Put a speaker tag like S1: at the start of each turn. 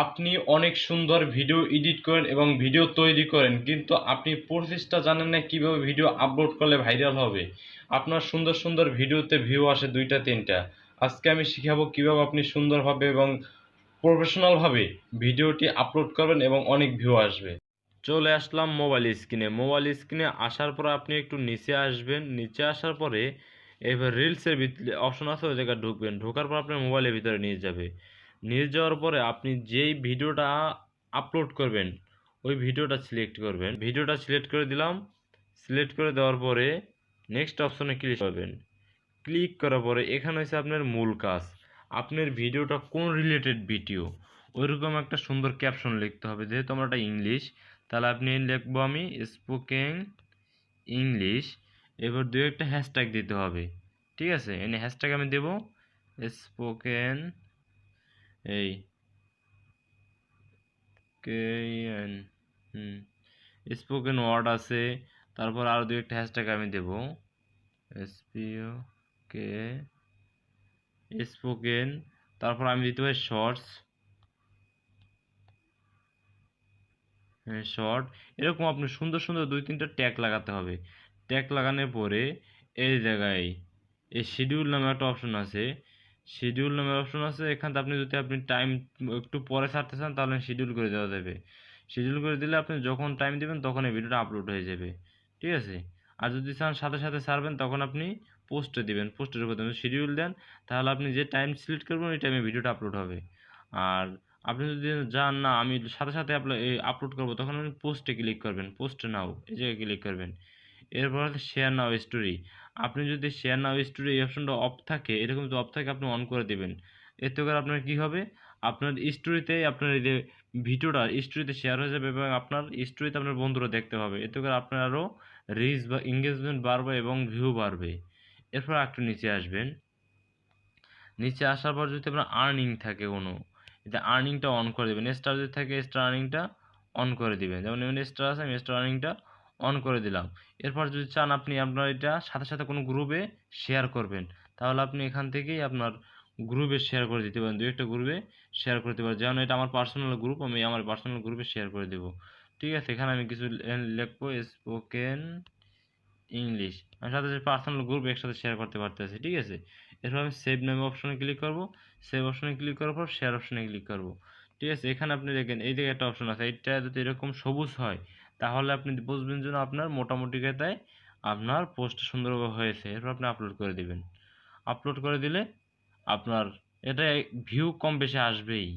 S1: আপনি অনেক সুন্দর ভিডিও এডিট করেন এবং ভিডিও তৈরি করেন, কিন্তু আপনি প্রসেসটা জানেন না কিভাবে ভিডিও আপলোড করলে ভাইরাল হবে। আপনার সুন্দর সুন্দর ভিডিওতে ভিউ আসে দুইটা তিনটা। আজকে আমি শিখাবো কিভাবে আপনি সুন্দরভাবে এবং প্রফেশনালভাবে ভিডিওটি আপলোড করবেন এবং অনেক ভিউ আসবে। চলে আসলাম মোবাইল স্ক্রিনে আসার পর আপনি একটু নিচে আসবেন। নিচে আসার পরে এবার রিলসের ভিতরে অপশন আছে, ওই জায়গায় ঢুকবেন। ঢোকার পর আপনার মোবাইলের ভিতরে নিয়ে যাবে। নিয়ে যাওয়ার পরে আপনি যেই ভিডিওটা আপলোড করবেন ওই ভিডিওটা সিলেক্ট করবেন। ভিডিওটা সিলেক্ট করে দিলাম। সিলেক্ট করে দেওয়ার পরে নেক্সট অপশনে ক্লিক করবেন। ক্লিক করার পরে এখানে হচ্ছে আপনার মূল কাজ। আপনার ভিডিওটা কোন রিলেটেড ভিডিও ওইরকম একটা সুন্দর ক্যাপশন লিখতে হবে। যেহেতু আমরা একটা ইংলিশ, তাহলে আপনি লিখবো আমি স্পোকেন ইংলিশ। এবার দু একটা হ্যাশট্যাগ দিতে হবে। ঠিক আছে, এনে হ্যাশট্যাগ আমি দেব স্পোকেন এই কে এন স্পোকেন ওয়ার্ড আছে। তারপর আরও দু একটা হ্যাশট্যাগ আমি দেব এসপিও কে স্পোকেন। তারপর আমি দিতে পারি শর্টস, শর্ট। এরকম আপনি সুন্দর সুন্দর দুই তিনটা ট্যাগ লাগাতে হবে। ট্যাগ লাগানোর পরে এই জায়গায় এই শিডিউল নামে একটা অপশন আছে। শিডিউল নামের অপশন আছে, এখান থেকে আপনি টাইম একটু পরে ছাড়তে চান তাহলে শিডিউল করে দেওয়া যাবে। শিডিউল করে দিলে আপনি যখন টাইম দিবেন তখন এই ভিডিওটা আপলোড হয়ে যাবে। ঠিক আছে। আর যদি চান সাথে সাথে ছাড়বেন তখন আপনি পোস্টে দিবেন। পোস্টের উপর দেবেন, শিডিউল দেন, তাহলে আপনি যে টাইম সিলেক্ট করবেন ওই টাইমে ভিডিওটা আপলোড হবে। আর আপনি যদি যান না আমি সাথে সাথে আপলোড করবো, তখন আপনি পোস্টে ক্লিক করবেন। পোস্টে নাও এই জায়গায় ক্লিক করবেন। এরপর হচ্ছে শেয়ার নাও স্টোরি। আপনি যদি শেয়ার নাও স্টোরি এই অপশনটা অফ থাকে, এরকম যদি অফ থাকে আপনি অন করে দেবেন। এতে করে আপনার কি হবে, আপনার স্টোরিতে আপনার এই যে ভিডিওটা স্টোরিতে শেয়ার হয়ে যাবে এবং আপনার স্টোরিতে আপনার বন্ধুরা দেখতে পাবে। এতে করে আপনার আরও রিচ বা এঙ্গেজমেন্ট বাড়বে এবং ভিউ বাড়বে। এরপর একটু নিচে আসবেন। নিচে আসার পর যদি আপনার আর্নিং থাকে কোনো, এটা আর্নিংটা অন করে দেবেন। স্টার যদি থাকে স্টার আর্নিংটা অন করে দিবেন। যেমন এখানে স্টার আছে, আমি স্টার আর্নিংটা অন করে দিলাম। এরপর যদি চান আপনি আপনার এটা সাথে সাথে কোনো গ্রুপে শেয়ার করবেন, তাহলে আপনি এখান থেকেই আপনার গ্রুপে শেয়ার করে দিতে পারেন। দু একটা গ্রুপে শেয়ার করতে পারেন। যেমন এটা আমার পার্সোনাল গ্রুপ, আমি আমার পার্সোনাল গ্রুপে শেয়ার করে দেবো। ঠিক আছে, এখানে আমি কিছু লিখবো স্পোকেন ইংলিশ। আমি সাথে সাথে পার্সোনাল গ্রুপ একসাথে শেয়ার করতে পারতেছি। ঠিক আছে। এরপর আমি সেভ নামে অপশনে ক্লিক করব। সেভ অপশনে ক্লিক করার পর শেয়ার অপশনে ক্লিক করব। ঠিক আছে, এখানে আপনি দেখেন এই দিকে একটা অপশন আছে, এটা যদি এরকম সবুজ হয় তাহলে আপনি বুঝবেন যে আপনার মোটামুটি কথায় আপনার পোস্ট সুন্দরভাবে হয়েছে। এরপর আপনি আপলোড করে দিবেন। আপলোড করে দিলে আপনার এটা ভিউ কম বেশি আসবেই।